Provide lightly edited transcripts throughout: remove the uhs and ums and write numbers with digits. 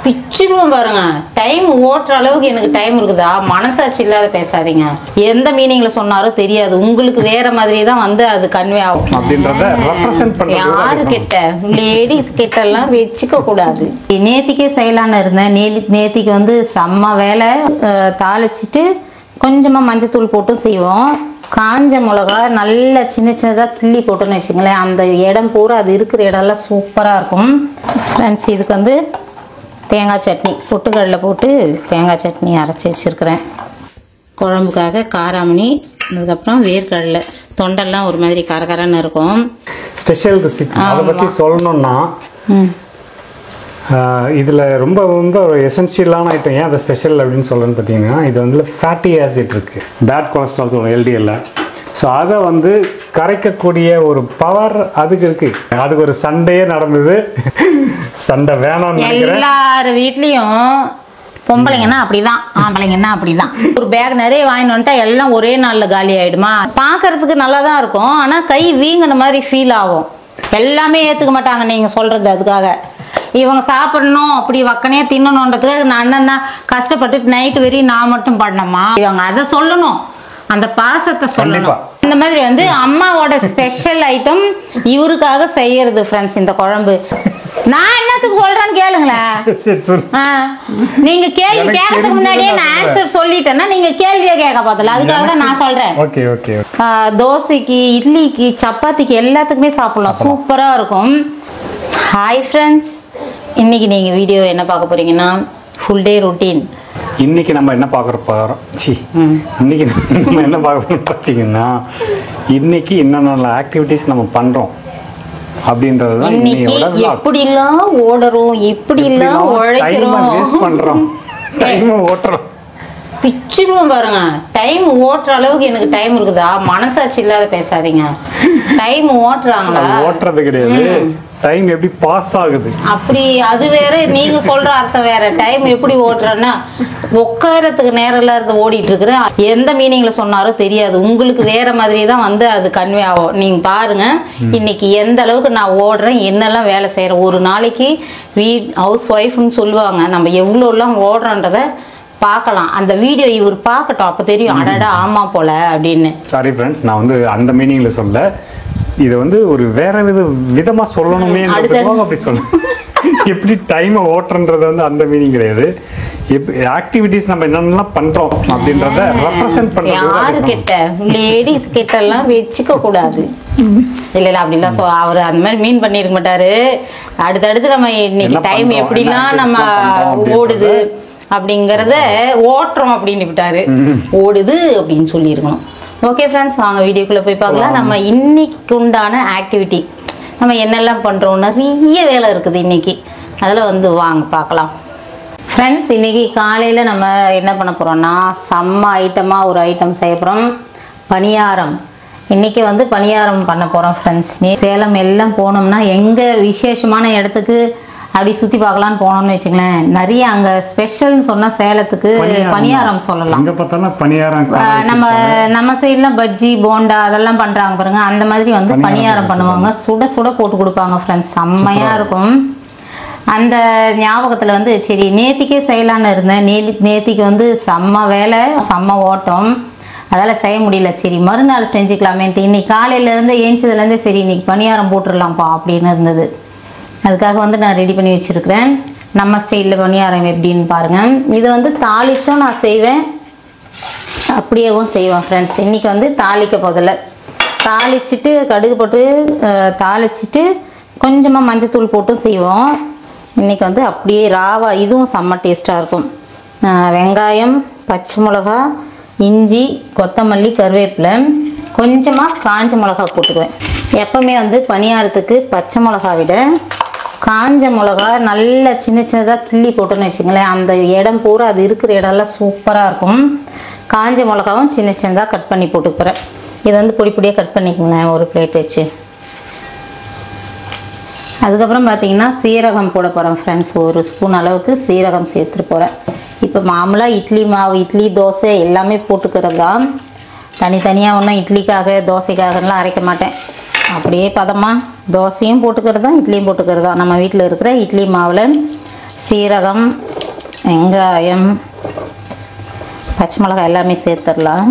பிச்சிருவோம் பாருங்க. டைம் ஓட்டுற அளவுக்கு எனக்கு டைம் இருக்குதா? மனசாட்சி இல்லாத பேசாதீங்க. எந்த மீனிங்ல சொன்னாலும் தெரியாது, உங்களுக்கு வேற மாதிரி தான் வந்து அது கன்வே ஆகும் அப்படின்றத ரெப்ரசன்ட் பண்றது. யாரு கிட்ட லேடிஸ் கிட்ட எல்லாம் வச்சுக்க கூடாது. நேத்திக்கே செய்யலான்னு இருந்தேன். நேத்திக்கு வந்து செம்ம வேலை. தாளிச்சிட்டு கொஞ்சமா மஞ்சத்தூள் போட்டு செய்வோம். காஞ்ச மிளகா நல்லா சின்ன சின்னதாக கிள்ளி போட்டோன்னு வச்சுங்களேன், அந்த இடம் பூரா அது இருக்கிற இடம்லாம் சூப்பராக இருக்கும் ஃப்ரெண்ட்ஸ். இதுக்கு வந்து தேங்காய் சட்னி பொட்டுக்கடலை போட்டு தேங்காய் சட்னி அரைச்சி வச்சுருக்கிறேன். குழம்புக்காக காராமணி, அதுக்கப்புறம் வேர்க்கடலை. தொண்டெல்லாம் ஒரு மாதிரி கரகரன்னு இருக்கும். ஸ்பெஷல் ரெசிபி அதை பற்றி சொல்லணும்னா இதில் ரொம்ப ரொம்ப ஒரு எசென்ஷியலான ஐட்டம். ஏன் அதை ஸ்பெஷல் அப்படின்னு சொல்கிறேன்னு பார்த்தீங்கன்னா, இது வந்து ஃபேட்டி ஆசிட் இருக்குது, பேட் கொலஸ்ட்ரால் சொல்லுவோம் எல்டிஎல்ல. ஸோ அதை வந்து கரைக்கக்கூடிய ஒரு பவர் அதுக்கு இருக்குது. அதுக்கு ஒரு சண்டையே நடந்தது. சண்டை வேணாம்னு நினைக்கிறேன். எல்லார் வீட்லேயும் பொம்பளைங்கன்னா அப்படிதான், ஆம்பளைங்கன்னா அப்படிதான். ஒரு பேக் நிறைய வாங்கிட்டு வந்துட்டா எல்லாம் ஒரே நாளில் காலி ஆகிடுமா? பார்க்கறதுக்கு நல்லா தான் இருக்கும், ஆனால் கை வீங்கின மாதிரி ஃபீல் ஆகும். எல்லாமே ஏற்றுக்க மாட்டாங்க நீங்கள் சொல்கிறது. அதுக்காக இவங்க சாப்பிடணும் அப்படி வக்கனையே தின்னணுன்றதுக்காக நான் என்னென்ன கஷ்டப்பட்டு நைட்டு வரையும் நான் மட்டும் பண்ணணுமா? இவங்க அதை சொல்லணும், அந்த பாசத்தை சொல்லணும். இந்த மாதிரி வந்து அம்மாவோட ஸ்பெஷல் ஐட்டம் இவருக்காக செய்யறது ஃப்ரெண்ட்ஸ் இந்த குழம்பு. நான் என்னத்துக்கு சொல்றேன்னு கேளுங்களேன். நீங்க கேள்வி கேட்கறதுக்கு முன்னாடியே நான் ஆன்சர் சொல்லிட்டேன்னா நீங்க கேள்வியே கேட்க பார்த்தல, அதுக்காக தான் நான் சொல்றேன். தோசைக்கு, இட்லிக்கு, சப்பாத்திக்கு எல்லாத்துக்குமே சாப்பிடலாம், சூப்பரா இருக்கும். ஹாய் ஃப்ரெண்ட்ஸ், இன்னைக்கு நீங்க வீடியோ என்ன பார்க்க போறீங்கன்னா ஃபுல் டே ரொட்டீன். இன்னைக்கு நம்ம என்ன பார்க்குறோம்? இன்னைக்கு நம்ம என்ன பார்க்கறோம்னு பார்த்தீங்கன்னா, இன்னைக்கு என்னென்ன ஆக்டிவிட்டிஸ் நம்ம பண்றோம் அப்படின்றது தான். இன்னைக்கு எப்படிலாம் ஓடுறோம், எப்படிலாம் உழைக்கிறோம், வேஸ்ட் பண்றோம், டைம் ஓட்டுறோம். பிச்சிருவோம் பாருங்க. டைம் ஓட்டுற அளவுக்கு எனக்கு டைம் இருக்குதா? மனசாட்சி இல்லாத பேசாதீங்க. டைம் ஓட்டுறாங்களா? ஓட்டுறது கிடையாது, டைம் எப்படி பாஸ் ஆகுது அப்படி. அது வேற, நீங்க சொல்ற அர்த்தம் வேற. டைம் எப்படி ஓட்டுறேன்னா உட்காரத்துக்கு நேரம் இல்லாத ஓடிட்டு இருக்கிறேன். எந்த மீனிங்ல சொன்னாலும் தெரியாது, உங்களுக்கு வேற மாதிரி தான் வந்து அது கன்வே ஆகும். நீங்க பாருங்க இன்னைக்கு எந்த அளவுக்கு நான் ஓடுறேன், என்னெல்லாம் வேலை செய்யறேன். ஒரு நாளைக்கு ஹவுஸ் ஒய்ஃப்னு சொல்லுவாங்க, நம்ம எவ்வளோலாம் ஓடுறோன்றத பார்க்கலாம். அந்த வீடியோ இவர் பார்க்கட்டும், அப்போ தெரியும் அடடா ஆமா போல அப்படின்னு. சாரி ஃப்ரெண்ட்ஸ், நான் வந்து அந்த மீனிங்ல சொல்ல, இதை வந்து ஒரு வேற விதமா சொல்லணுமே அப்படி சொல்ல. எப்படி டைமை ஓட்டுறன்றது வந்து அந்த மீனிங் கிடையாது. ஆக்டிவிட்டிஸ் நம்ம என்னென்னலாம் பண்றோம் அப்படின்றத ரெப்ரசன்ட் பண்றது. யாரு கிட்ட லேடிஸ் கிட்ட எல்லாம் வச்சுக்க கூடாது. இல்ல இல்ல அப்படிலாம் அவர் அந்த மாதிரி மீன் பண்ணிருக்க மாட்டாரு. அடுத்தடுத்து நம்ம இன்னைக்கு டைம் எப்படிலாம் நம்ம ஓடுது அப்படிங்கறத ஓட்டுறோம் அப்படின்னு விட்டாரு. ஓடுது அப்படின்னு சொல்லியிருக்கணும். ஓகே ஃப்ரெண்ட்ஸ், வாங்க வீடியோக்குள்ள போய் பார்க்கலாம். நம்ம இன்னைக்கு உண்டான ஆக்டிவிட்டி நம்ம என்னெல்லாம் பண்றோம். நிறைய வேலை இருக்குது இன்னைக்கு, அதில் வந்து வாங்க பார்க்கலாம். ஃப்ரெண்ட்ஸ், இன்னைக்கு காலையில் நம்ம என்ன பண்ண போறோம்னா செம்ம ஐட்டமாக ஒரு ஐட்டம் செய்ய போகிறோம். பணியாரம். இன்னைக்கு வந்து பணியாரம் பண்ண போகிறோம் ஃப்ரெண்ட்ஸ். சேலம் எல்லாம் போனோம்னா எங்கே விசேஷமான இடத்துக்கு அப்படி சுற்றி பார்க்கலான்னு போனோம்னு வச்சுங்களேன், நிறைய அங்கே ஸ்பெஷல்னு சொன்னால் சேலத்துக்கு பணியாரம் சொல்லலாம். நம்ம சைட்லாம் பஜ்ஜி போண்டா அதெல்லாம் பண்ணுறாங்க பாருங்க, அந்த மாதிரி வந்து பணியாரம் பண்ணுவாங்க. சுட சுட போட்டு கொடுப்பாங்க ஃப்ரெண்ட்ஸ், செம்மையாக இருக்கும். அந்த ஞாபகத்தில் வந்து சரி நேத்திக்கே செய்யலான்னு இருந்தேன். நேத்திக்கு வந்து செம்ம வேலை, செம்ம ஓட்டம், அதால் செய்ய முடியல. சரி மறுநாள் செஞ்சுக்கலாமேன்ட்டு இன்னைக்கு காலையிலேருந்து ஏஞ்சதுலேருந்தே சரி இன்னைக்கு பணியாரம் போட்டுடலாம்ப்பா அப்படின்னு இருந்தது. அதுக்காக வந்து நான் ரெடி பண்ணி வச்சுருக்கிறேன். நம்ம ஸ்டைலில் பணியாரம் எப்படின்னு பாருங்கள். இதை வந்து தாளிச்சும் நான் செய்வேன், அப்படியேவும் செய்வேன் ஃப்ரெண்ட்ஸ். இன்றைக்கி வந்து தாளிக்க போதில்லை, தாளிச்சிட்டு கடுகு போட்டு தாளிச்சிட்டு கொஞ்சமாக மஞ்சத்தூள் போட்டும் செய்வோம். இன்றைக்கி வந்து அப்படியே ராவா, இதுவும் செம்ம டேஸ்ட்டாக இருக்கும். வெங்காயம், பச்சை மிளகா, இஞ்சி, கொத்தமல்லி, கருவேப்பிலை, கொஞ்சமாக காஞ்ச மிளகா போட்டுக்குவேன். எப்போவுமே வந்து பணியாரத்துக்கு பச்சை மிளகா விட காஞ்ச மிளகா நல்லா சின்ன சின்னதாக கிள்ளி போட்டோன்னு வச்சுங்களேன், அந்த இடம் பூரா அது இருக்கிற இடம்லாம் சூப்பராக இருக்கும். காஞ்ச மிளகாவும் சின்ன சின்னதாக கட் பண்ணி போட்டுக்கிறேன். இதை வந்து பொடி பொடியாக கட் பண்ணிக்கோங்க ஒரு பிளேட் வச்சு. அதுக்கப்புறம் பார்த்தீங்கன்னா சீரகம் போட போகிறேன் ஃப்ரெண்ட்ஸ். ஒரு ஸ்பூன் அளவுக்கு சீரகம் சேர்த்துட்டு போகிறேன். இப்போ மாமூலாக இட்லி மாவு, இட்லி தோசை எல்லாமே போட்டுக்கிறது தான். தனித்தனியாக ஒன்றும் இட்லிக்காக தோசைக்காகலாம் அரைக்க மாட்டேன். அப்படியே பதமாக தோசையும் போட்டுக்கிறது தான், இட்லியும் போட்டுக்கிறது தான். நம்ம வீட்டில் இருக்கிற இட்லி மாவில் சீரகம், வெங்காயம், பச்சை மிளகாய் எல்லாமே சேர்த்துடலாம்.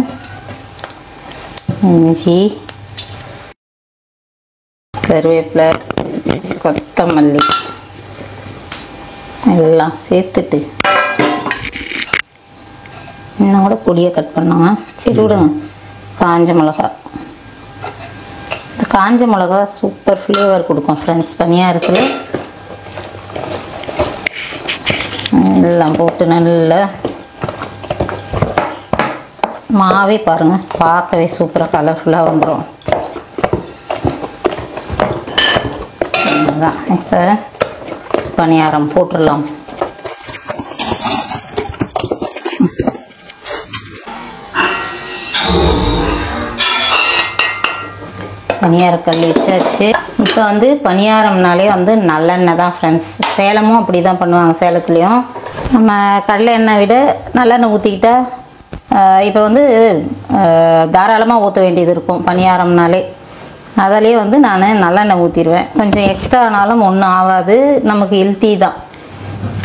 இஞ்சி, கருவேப்பிலை, கொத்தமல்லி எல்லாம் சேர்த்துட்டு இன்னும் கூட பொடியை கட் பண்ணாங்க. சரி விடுங்க. காஞ்ச மிளகா. இந்த காஞ்ச மிளகா சூப்பர் ஃப்ளேவர் கொடுக்கும் ஃப்ரெண்ட்ஸ் பணியாரத்தில். எல்லாம் போட்டு நல்லா மாவே பாருங்கள், பார்க்கவே சூப்பராக கலர்ஃபுல்லாக வந்துடும். அதுதான் இப்போ பணியாரம் போட்டுடலாம். பணியாரக்கல் வச்சாச்சு. இப்போ வந்து பணியாரம்னாலே வந்து நல்லெண்ணெய் தான் ஃப்ரெண்ட்ஸ். சேலமும் அப்படி தான் பண்ணுவாங்க. சேலத்துலேயும் நம்ம கடலை எண்ணெய் விட நல்லெண்ணெய் ஊற்றிக்கிட்டா இப்போ வந்து தாராளமாக ஊற்ற வேண்டியது இருக்கும் பணியாரம்னாலே. அதிலே வந்து நான் நல்லெண்ணெய் ஊற்றிடுவேன். கொஞ்சம் எக்ஸ்ட்ரா ஆனாலும் ஒன்றும் ஆகாது, நமக்கு ஹெல்த்தி தான்.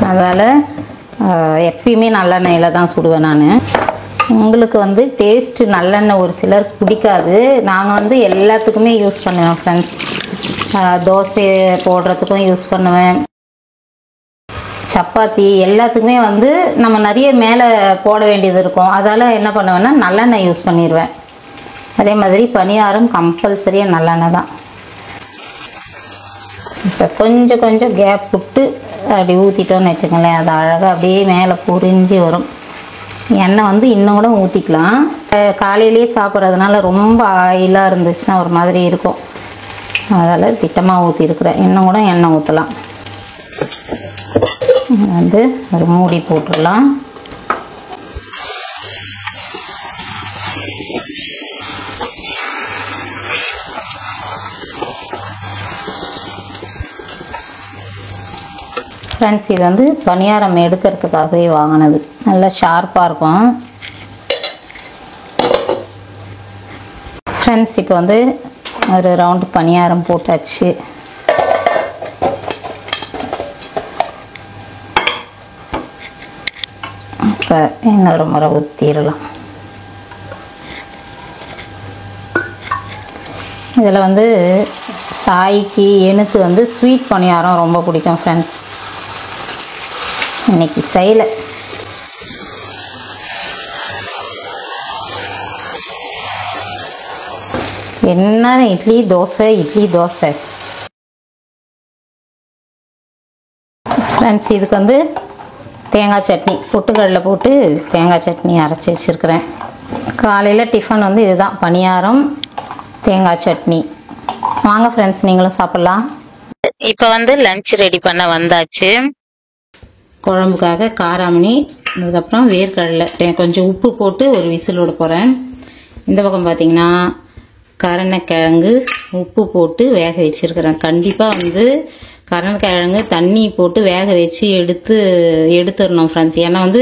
அதனால் எப்பயுமே நல்லெண்ணெயில் தான் சுடுவேன் நான். உங்களுக்கு வந்து டேஸ்ட்டு நல்லெண்ணெய் ஒரு சிலருக்கு பிடிக்காது. நாங்கள் வந்து எல்லாத்துக்குமே யூஸ் பண்ணுவேன் ஃப்ரெண்ட்ஸ். தோசை போடுறதுக்கும் யூஸ் பண்ணுவேன், சப்பாத்தி எல்லாத்துக்குமே வந்து நம்ம நிறைய மேலே போட வேண்டியது இருக்கும். அதால் என்ன பண்ணுவேன்னா நல்லெண்ணெய் யூஸ் பண்ணிடுவேன். அதே மாதிரி பணியாரம் கம்பல்சரியாக நல்லெண்ணெய் தான். இப்போ கொஞ்சம் கொஞ்சம் கேப் விட்டு அப்படி ஊற்றிட்டோன்னு வச்சுக்கோங்களேன், அது அழகாக அப்படியே மேலே பொரிஞ்சு வரும். எண்ணெய் வந்து இன்னும் கூட ஊற்றிக்கலாம். காலையிலேயே சாப்பிட்றதுனால ரொம்ப ஆயிலாக இருந்துச்சுன்னா ஒரு மாதிரி இருக்கும். அதில் திட்டமாக ஊற்றிருக்கிறேன். இன்னும் கூட எண்ணெய் ஊற்றலாம். வந்து ஒரு மூடி போட்டுடலாம். ஃப்ரெண்ட்ஸ் இது வந்து பணியாரம் எடுக்கிறதுக்காகவே வாங்கினது. நல்லா ஷார்ப்பாக இருக்கும் ஃப்ரெண்ட்ஸ். இப்போ வந்து ஒரு ரவுண்டு பணியாரம் போட்டாச்சு. இப்போ இன்னொரு முறை ஊற்றிடலாம். இதில் வந்து சாய்க்கு எனக்கு வந்து ஸ்வீட் பணியாரம் ரொம்ப பிடிக்கும் ஃப்ரெண்ட்ஸ். இன்னைக்கு செய்யலை. என்ன இட்லி தோசை இட்லி தோசை. ஃப்ரெண்ட்ஸ் இதுக்கு வந்து தேங்காய் சட்னி, பொட்டுக்கடலை போட்டு தேங்காய் சட்னி அரைச்சி வச்சுருக்கிறேன். காலையில் டிஃபன் வந்து இதுதான், பணியாரம் தேங்காய் சட்னி. வாங்க ஃப்ரெண்ட்ஸ் நீங்களும் சாப்பிட்லாம். இப்போ வந்து லஞ்ச் ரெடி பண்ண வந்தாச்சு. குழம்புக்காக காராமணி, அதுக்கப்புறம் வேர்க்கடலை, கொஞ்சம் உப்பு போட்டு ஒரு விசில் விட போகிறேன். இந்த பக்கம் பார்த்தீங்கன்னா கருணக்கிழங்கு உப்பு போட்டு வேக வச்சுருக்கிறேன். கண்டிப்பாக வந்து கருணக்கிழங்கு தண்ணி போட்டு வேக வச்சு எடுத்துடணும் ஃப்ரெண்ட்ஸ். ஏன்னா வந்து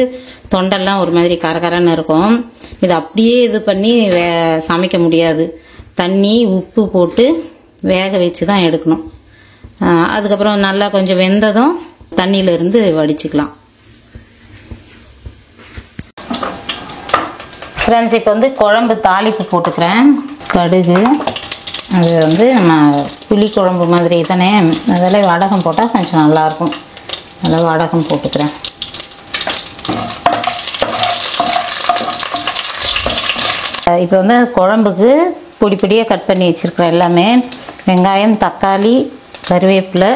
தொண்டெல்லாம் ஒரு மாதிரி கரகரன்னு இருக்கும். இது அப்படியே இது பண்ணி சமைக்க முடியாது. தண்ணி உப்பு போட்டு வேக வச்சு தான் எடுக்கணும். அதுக்கப்புறம் நல்லா கொஞ்சம் வெந்ததும் தண்ணியிலிருந்து வடிச்சுக்கலாம். ஃப்ரெண்ட்ஸ் இப்போ வந்து குழம்பு தாளிப்பு போட்டுக்கிறேன். கடுகு, அது வந்து நம்ம புளி குழம்பு மாதிரி தானே, அதில் வடகம் போட்டால் கொஞ்சம் நல்லாயிருக்கும். அதில் வடகம் போட்டுக்கிறேன். இப்போ வந்து குழம்புக்கு பொடி பொடியாக கட் பண்ணி வச்சுருக்கிறேன் எல்லாமே. வெங்காயம், தக்காளி, கருவேப்பிலை,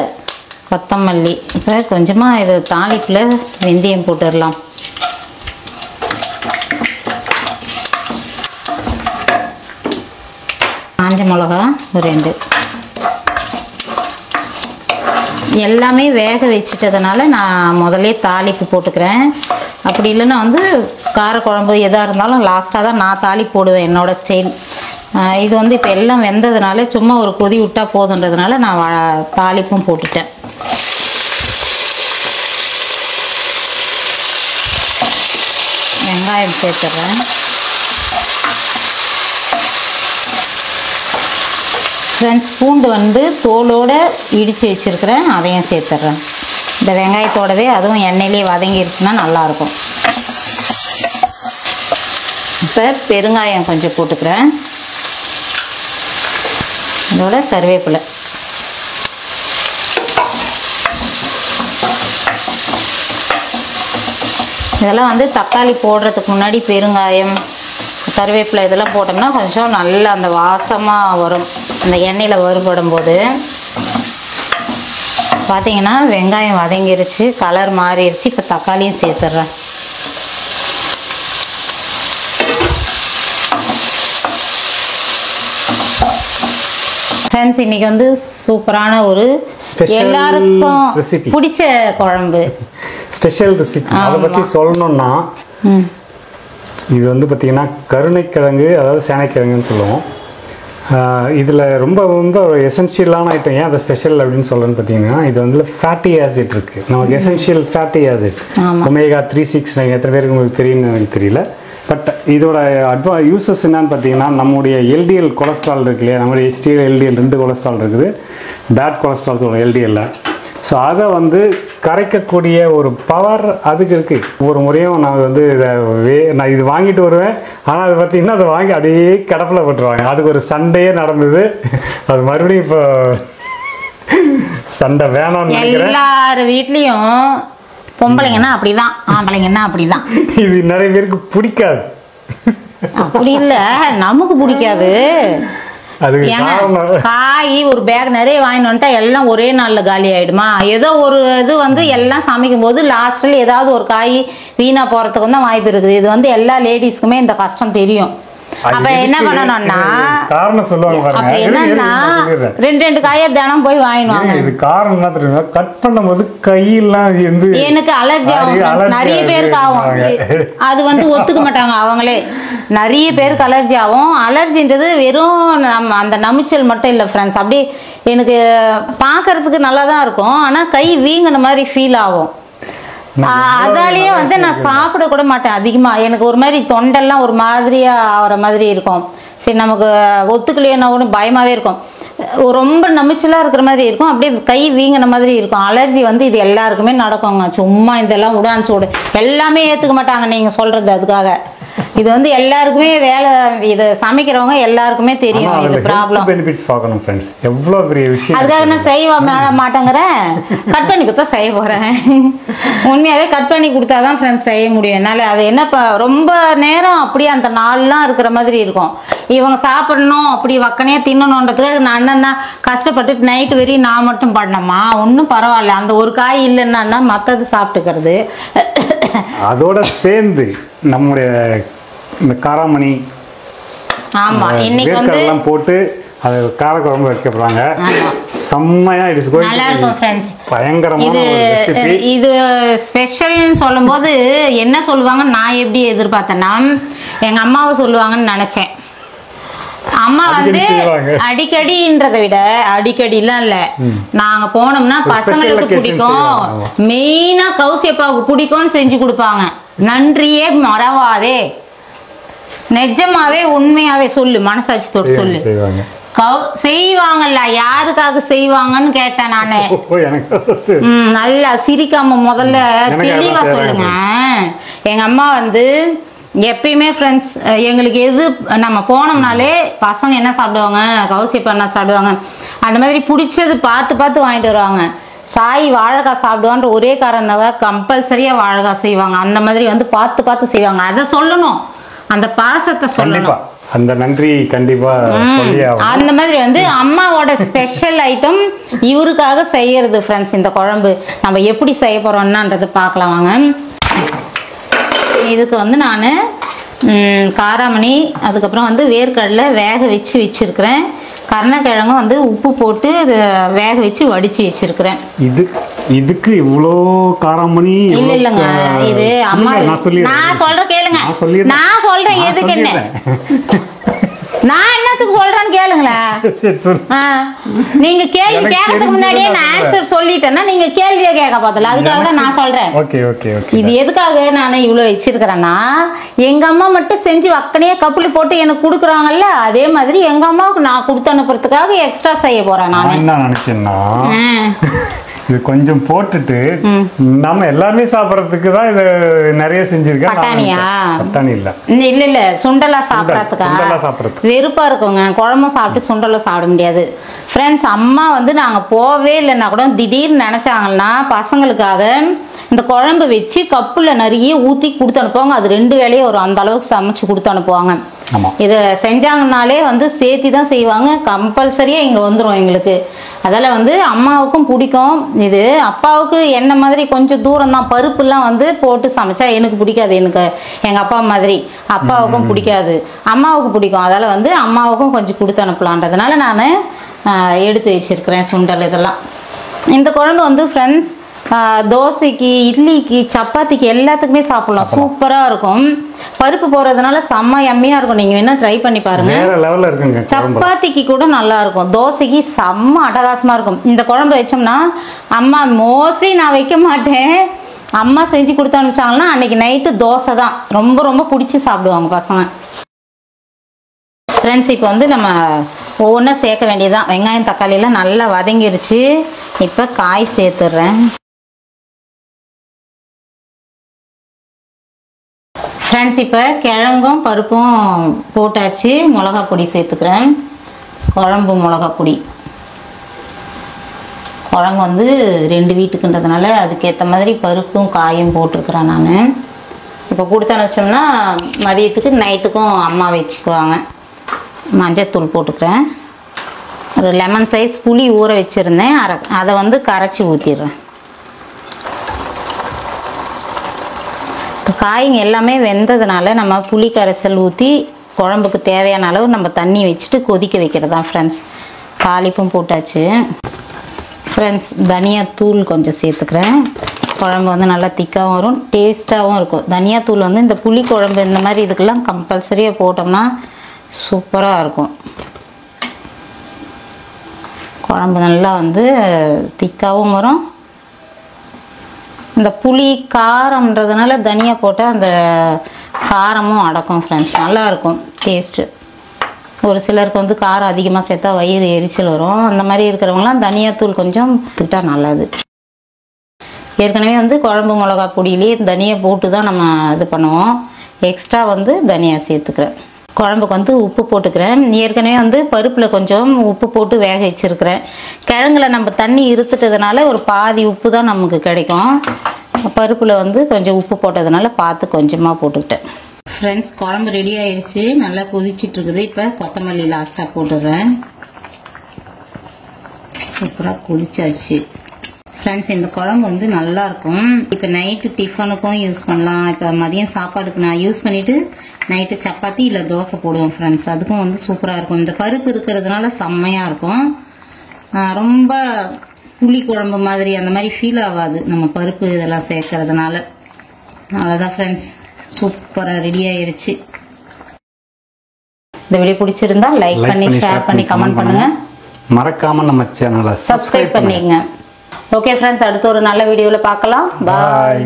கொத்தமல்லி. இப்போ கொஞ்சமாக இது தாளிப்பில் வெந்தயம் போட்டுடலாம். காஞ்ச மிளகா ஒரு 2. எல்லாமே வேக வச்சுட்டதுனால நான் முதல்ல தாளிப்பு போட்டுக்கிறேன். அப்படி இல்லைன்னா வந்து காரக்குழம்பு எதாக இருந்தாலும் லாஸ்ட்டாக தான் நான் தாளிப்பு போடுவேன், என்னோட ஸ்டைல். இது வந்து இப்போ எல்லாம் வெந்ததுனால சும்மா ஒரு கொதி விட்டால் போதுன்றதுனால நான் தாளிப்பும் போட்டுட்டேன். வெங்காயம் சேர்த்துறேன். ஃப்ரெண்ட்ஸ் பூண்டு வந்து தோலோடு இடித்து வச்சுருக்கிறேன், அதையும் சேர்த்துட்றேன். இந்த வெங்காயத்தோடவே அதுவும் எண்ணெயிலே வதங்கிருச்சுன்னா நல்லாயிருக்கும். இப்போ பெருங்காயம் கொஞ்சம் போட்டுக்கிறேன். இதோட கருவேப்பிலை. இதெல்லாம் வந்து தக்காளி போடுறதுக்கு முன்னாடி பெருங்காயம் கருவேப்பிலை இதெல்லாம் போட்டோம்னா கொஞ்சம் நல்லா அந்த வாசமாக வரும். அந்த எண்ணெயில் வறுபடும் போது பார்த்தீங்கன்னா வெங்காயம் வதங்கிருச்சு, கலர் மாறிடுச்சு. இப்போ தக்காளியும் சேர்த்துட்றேன். ஃப்ரெண்ட்ஸ், இன்னைக்கு வந்து சூப்பரான ஒரு எல்லாருக்கும் பிடிச்ச குழம்பு, ஸ்பெஷல் ரெசிபி. அதை பற்றி சொல்லணும்னா இது வந்து பார்த்திங்கன்னா கருணைக்கிழங்கு, அதாவது சேனைக்கிழங்குன்னு சொல்லுவோம். இதில் ரொம்ப ரொம்ப ஒரு எசென்ஷியலான ஐட்டம். ஏன் அதை ஸ்பெஷல் அப்படின்னு சொல்கிறேன்னு பார்த்தீங்கன்னா இது வந்து ஃபேட்டி ஆசிட் இருக்குது. நமக்கு எசென்ஷியல் ஃபேட்டி ஆசிட் ஒமேகா 369 எத்தனை பேருக்கு உங்களுக்கு தெரியும்னு எனக்கு தெரியல. பட் இதோட யூசஸ் என்னன்னு பார்த்தீங்கன்னா நம்முடைய எல்டிஎல் கொலஸ்ட்ரால் இருக்கு இல்லையா, நம்மளுடைய HDL LDL 2 கொலஸ்ட்ரால் இருக்குது. பேட் கொலஸ்ட்ரால் சொல்லுவோம் LDL. ஸோ அதை வந்து கரைக்கக்கூடிய ஒரு பவர் அதுக்கு இருக்குது. ஒவ்வொரு முறையும் நான் வந்து நான் இது வாங்கிட்டு வருவேன். ஆனால் அது பார்த்திங்கன்னா அதை வாங்கி அப்படியே கிடப்பில் போட்டுருவாங்க. அதுக்கு ஒரு சண்டையே நடந்தது. அது மறுபடியும் இப்போ சண்டை வேணாம்னு நினைக்கிறேன். எல்லார் வீட்லேயும் பொம்பளைங்கன்னா அப்படிதான், ஆம்பளைங்கன்னா அப்படிதான். இது நிறைய பேருக்கு பிடிக்காது. அப்படி இல்லை, நமக்கு பிடிக்காது. காய் ஒரு பேக் நிறைய வாங்கிட்டு வந்துட்டா எல்லாம் ஒரே நாள்ல காலி ஆயிடுமா? ஏதோ ஒரு இது வந்து எல்லாம் சமைக்கும் போது லாஸ்ட்ல ஏதாவது ஒரு காய் வீணா போறதுக்கு தான் வாய்ப்பு இருக்குது. இது வந்து எல்லா லேடிஸ்க்குமே இந்த கஷ்டம் தெரியும். அப்ப என்ன பண்ணணும்னா காரணம் சொல்லுவாங்க, அப்ப என்னன்னா 2 காயை தினம் போய் வாங்கிடுவாங்க. இது காரணம் என்ன தெரியுமா, கட் பண்ணும்போது கையெல்லாம் எனக்கு அலர்ஜி ஆகும். நிறைய பேருக்கு ஆகும். அது வந்து ஒத்துக்க மாட்டாங்க அவங்களே. நிறைய பேருக்கு அலர்ஜி ஆகும். அலர்ஜின்றது வெறும் நம்ம அந்த நமிச்சல் மட்டும் இல்லை ஃப்ரெண்ட்ஸ். அப்படியே எனக்கு பார்க்கறதுக்கு நல்லா தான் இருக்கும், ஆனால் கை வீங்கின மாதிரி ஃபீல் ஆகும். அதாலேயே வந்து நான் சாப்பிட கூட மாட்டேன் அதிகமா. எனக்கு ஒரு மாதிரி தொண்டெல்லாம் ஒரு மாதிரியா ஆகிற மாதிரி இருக்கும். சரி, நமக்கு ஒத்துக்கலையேன்னா கூட பயமாவே இருக்கும். ரொம்ப நமிச்சலா இருக்கிற மாதிரி இருக்கும், அப்படியே கை வீங்கின மாதிரி இருக்கும். அலர்ஜி வந்து இது எல்லாருக்குமே நடக்குங்க. சும்மா இதெல்லாம் உடான் சூடு எல்லாமே ஏத்துக்க மாட்டாங்க நீங்க சொல்றது. அதுக்காக இது வந்து எல்லாருக்குமே வேலை, இது சமைக்கிறவங்க எல்லாருக்குமே தெரியும் இது ப்ராப்ளம். பெனிஃபிட்ஸ் பார்க்கணும் ஃப்ரெண்ட்ஸ், எவ்வளவு பெரிய விஷயம். அதுக்காக நான் செய்ய மாட்டேங்கிறேன், கட் பண்ணி கொடுத்தா செய்ய போறேன். உண்மையாவே கட் பண்ணி கொடுத்தாதான் ஃப்ரெண்ட்ஸ் செய்ய முடியும் என்னால. அது என்ன ரொம்ப நேரம் அப்படியே அந்த நாள்லாம் இருக்கிற மாதிரி இருக்கும். இவங்க சாப்பிடணும் அப்படி வக்கனையா தின்னணுன்றதுக்காக நான் என்னன்னா கஷ்டப்பட்டு நைட்டு வரையும் நான் மட்டும் பண்ணமா ஒன்றும் பரவாயில்ல. அந்த ஒரு காய் இல்லைன்னா மற்றது சாப்பிட்டுக்கிறது. அதோட சேர்ந்து நம்முடைய இந்த காராமணி, ஆமா, இன்னைக்கு வந்து போட்டு அது காரக்குழம்பு வைக்க போறாங்க. செம்மையா நல்லா இருக்கும் ஃப்ரெண்ட்ஸ். பயங்கரமான ரெசிபி. இது ஸ்பெஷல்னு சொல்லும்போது என்ன சொல்லுவாங்க, நான் எப்படி எதிர்பார்த்தேன்னா எங்க அம்மாவை சொல்லுவாங்கன்னு நினைச்சேன். அம்மா வந்து அடிக்கடின்றதை விட அடிக்கடிலாம் இல்ல, நாங்க போனோம்னா பசங்களுக்கு பிடிக்கும், மெயினா கௌசியப்பாவுக்கு பிடிக்கும்னு செஞ்சு கொடுப்பாங்க. நன்றியே மறவாதே, நிஜமாவே உண்மையாவே சொல்லு, மனசாட்சி தொட்டு சொல்லு. செய்வாங்கல்ல, யாருக்காக செய்வாங்கன்னு கேட்டேன் நானு. நல்லா சிரிக்காம முதல்ல தெளிவா சொல்லுங்க. எங்க அம்மா வந்து எப்பயுமே ஃப்ரெண்ட்ஸ் எங்களுக்கு எது நம்ம போனோம்னாலே பசங்க என்ன சாப்பிடுவாங்க, கௌசியப்பா என்ன சாப்பிடுவாங்க, அந்த மாதிரி பிடிச்சது பார்த்து பார்த்து வாங்கிட்டு வருவாங்க. சாய் வாழைக்காய் சாப்பிடுவான்ற ஒரே காரணம் கம்பல்சரியா வாழைக்காய் செய்வாங்க. அந்த மாதிரி வந்து பார்த்து பார்த்து செய்வாங்க. அதை சொல்லணும், அந்த பாசத்தை சொல்லணும். அந்த நன்றி கண்டிப்பா அந்த மாதிரி வந்து அம்மாவோட ஸ்பெஷல் ஐட்டம் இவருக்காக செய்யறது ஃப்ரெண்ட்ஸ். இந்த குழம்பு நம்ம எப்படி செய்ய போறோம்னான்றது பார்க்கலாம் வாங்க. இதுக்கு வந்து நான் காராமணி, அதுக்கப்புறம் வந்து வேர்க்கடலை வேக வச்சு வச்சிருக்கிறேன். கருணக்கிழங்கும் வந்து உப்பு போட்டு வேக வச்சு வடிச்சு வச்சிருக்கிறேன். இதுக்கு இவ்வளோ காராமணி இல்லைங்க, இது அம்மா நான் சொல்றேன் கேளுங்க. நான் சொல்றேன் எதுக்கு என்ன நான் என்னத்துக்கு சொல்றேன்னு கேளுங்களேன். நீங்க கேள்வி கேட்கறதுக்கு முன்னாடியே நான் ஆன்சர் சொல்லிட்டேன்னா நீங்க கேள்வியே கேட்க பார்த்தல, அதுக்காக தான் நான் சொல்றேன். இது எதுக்காக நான் இவ்வளவு வச்சிருக்கிறேன்னா, எங்க அம்மா மட்டும் செஞ்சு வக்கனையே கப்புளி போட்டு எனக்கு கொடுக்குறாங்கல்ல, அதே மாதிரி எங்க அம்மாவுக்கு நான் கொடுத்து அனுப்புறதுக்காக எக்ஸ்ட்ரா செய்ய போறேன். நான் என்ன நினைச்சேன்னா இது கொஞ்சம் போட்டுட்டு நம்ம எல்லாருமே சாப்பிட்றதுக்கு தான் இது நிறைய செஞ்சிருக்கேன். பட்டாணியா? பட்டாணி இல்ல இல்ல சுண்டலா சாப்பிட்றதுக்கா? சுண்டலா சாப்பிட்றதுக்கு வெறுப்பா இருக்குங்க. குழம்பும் சாப்பிட்டு சுண்டலும் சாப்பிட முடியாது ஃப்ரெண்ட்ஸ். அம்மா வந்து நாங்கள் போவே இல்லைன்னா கூட திடீர்னு நினச்சாங்கன்னா பசங்களுக்காக இந்த குழம்பு வச்சு கப்பில் நிறைய ஊற்றி கொடுத்து அனுப்புவாங்க. அது 2 வேளையும் ஒரு அந்த அளவுக்கு சமைச்சு கொடுத்து அனுப்புவாங்க. இதை செஞ்சாங்கனாலே வந்து சேர்த்தி தான் செய்வாங்க. கம்பல்சரியாக இங்கே வந்துடும் எங்களுக்கு. அதில் வந்து அம்மாவுக்கும் பிடிக்கும் இது. அப்பாவுக்கு என்ன மாதிரி கொஞ்சம் தூரம் தான். பருப்புலாம் வந்து போட்டு சமைச்சா எனக்கு பிடிக்காது. எனக்கு எங்கள் அப்பா மாதிரி அப்பாவுக்கும் பிடிக்காது, அம்மாவுக்கு பிடிக்கும். அதால் வந்து அம்மாவுக்கும் கொஞ்சம் கொடுத்து அனுப்பலான்றதுனால நான் எடுத்து வச்சிருக்கிறேன் சுண்டல் இதெல்லாம். இந்த குழம்பு வந்து ஃப்ரெண்ட்ஸ் தோசைக்கு, இட்லிக்கு, சப்பாத்திக்கு எல்லாத்துக்குமே சாப்பிடலாம். சூப்பராக இருக்கும். பருப்பு போடுறதுனால செம்ம எம்மையாக இருக்கும். நீங்கள் வேணால் ட்ரை பண்ணி பாருங்க. வேற லெவலில் இருக்குங்க. சப்பாத்திக்கு கூட நல்லா இருக்கும். தோசைக்கு செம்ம அட்டகாசமாக இருக்கும். இந்த குழம்பு வச்சோம்னா அம்மா மோஸ்ட்லி நான் வைக்க மாட்டேன். அம்மா செஞ்சு கொடுத்து அனுப்பிச்சாங்கன்னா அன்னைக்கு நைட்டு தோசை தான் ரொம்ப ரொம்ப பிடிச்சி சாப்பிடுவாங்க பசங்க. ஃப்ரெண்ட்ஸ் இப்போ வந்து நம்ம ஒவ்வொன்றா சேர்க்க வேண்டியதுதான். வெங்காயம் தக்காளியெல்லாம் நல்லா வதங்கிருச்சு. இப்போ காய் சேர்த்துடுறேன். ஃப்ரெண்ட்ஸ் இப்போ கிழங்கும் பருப்பும் போட்டாச்சு. மிளகா பொடி சேர்த்துக்கிறேன். குழம்பு மிளகா பொடி. குழம்பு வந்து 2 வீட்டுக்குன்றதுனால அதுக்கேற்ற மாதிரி பருப்பும் காயும் போட்டிருக்கிறேன் நான். இப்போ கொடுத்து அனுப்பிச்சோம்னா மதியத்துக்கு நைட்டுக்கும் அம்மா வச்சுக்குவாங்க. மஞ்சத்தூள் போட்டுக்கிறேன். ஒரு லெமன் சைஸ் புளி ஊற வச்சுருந்தேன். அதை வந்து கரைச்சி ஊற்றிடுறேன். காய்ங்க எல்லாமே வெந்ததுனால நம்ம புளி கரைசல் ஊற்றி குழம்புக்கு தேவையான அளவு நம்ம தண்ணி வச்சுட்டு கொதிக்க வைக்கிறது தான் ஃப்ரெண்ட்ஸ். தாளிப்பும் போட்டாச்சு. ஃப்ரெண்ட்ஸ் தனியாத்தூள் கொஞ்சம் சேர்த்துக்கிறேன். குழம்பு வந்து நல்லா திக்காகவும் வரும், டேஸ்ட்டாகவும் இருக்கும். தனியாத்தூள் வந்து இந்த புளி குழம்பு இந்த மாதிரி இதுக்கெல்லாம் கம்பல்சரியாக போட்டோம்னா சூப்பராக இருக்கும். குழம்பு நல்லா வந்து திக்காகவும் வரும். இந்த புளி காரம்ன்றதுனால தனியா போட்டால் அந்த காரமும் அடக்கும் ஃப்ரெண்ட்ஸ். நல்லாயிருக்கும் டேஸ்ட்டு. ஒரு சிலருக்கு வந்து காரம் அதிகமாக சேர்த்தா வயிறு எரிச்சல் வரும். அந்த மாதிரி இருக்கிறவங்களாம் தனியாத்தூள் கொஞ்சம் திட்டா நல்லது. ஏற்கனவே வந்து குழம்பு மிளகா பொடியிலே தனியா போட்டு தான் நம்ம இது பண்ணுவோம். எக்ஸ்ட்ரா வந்து தனியா சேர்த்துக்கிறேன். குழம்புக்கு வந்து உப்பு போட்டுக்கிறேன். ஏற்கனவே வந்து பருப்பில் கொஞ்சம் உப்பு போட்டு வேக வச்சுருக்கிறேன். கிழங்குல நம்ம தண்ணி இருத்துட்டதுனால ஒரு பாதி உப்பு தான் நமக்கு கிடைக்கும். பருப்பில் வந்து கொஞ்சம் உப்பு போட்டதுனால பார்த்து கொஞ்சமாக போட்டுக்கிட்டேன். ஃப்ரெண்ட்ஸ் குழம்பு ரெடி ஆயிடுச்சு. நல்லா கொதிச்சிட்ருக்குது. இப்போ கொத்தமல்லி லாஸ்ட்டாக போட்டுடுறேன். சூப்பராக கொதிச்சாச்சு. ஃப்ரெண்ட்ஸ் இந்த குழம்பு வந்து நல்லாயிருக்கும். இப்போ நைட்டு டிஃபனுக்கும் யூஸ் பண்ணலாம். இப்போ மதியம் சாப்பாடுக்கு நான் யூஸ் பண்ணிவிட்டு நைட்டு சப்பாத்தி இல்லை தோசை போடுவோம் ஃப்ரெண்ட்ஸ். அதுக்கும் வந்து சூப்பராக இருக்கும். இந்த பருப்பு இருக்கிறதுனால செம்மையாக இருக்கும். ரொம்ப புளி குழம்பு மாதிரி அந்த மாதிரி ஃபீல் ஆகாது நம்ம பருப்பு இதெல்லாம் சேர்க்கறதுனால. அவ்வளோதான் ஃப்ரெண்ட்ஸ், சூப்பராக ரெடி ஆயிடுச்சு. இந்த வீடியோ பிடிச்சிருந்தா லைக் பண்ணி ஷேர் பண்ணி கமெண்ட் பண்ணுங்க. மறக்காம நம்ம சேனலை சப்ஸ்கிரைப் பண்ணிக்கங்க. ஓகே ஃப்ரெண்ட்ஸ், அடுத்த ஒரு நல்ல வீடியோவில் பார்க்கலாம். பாய்.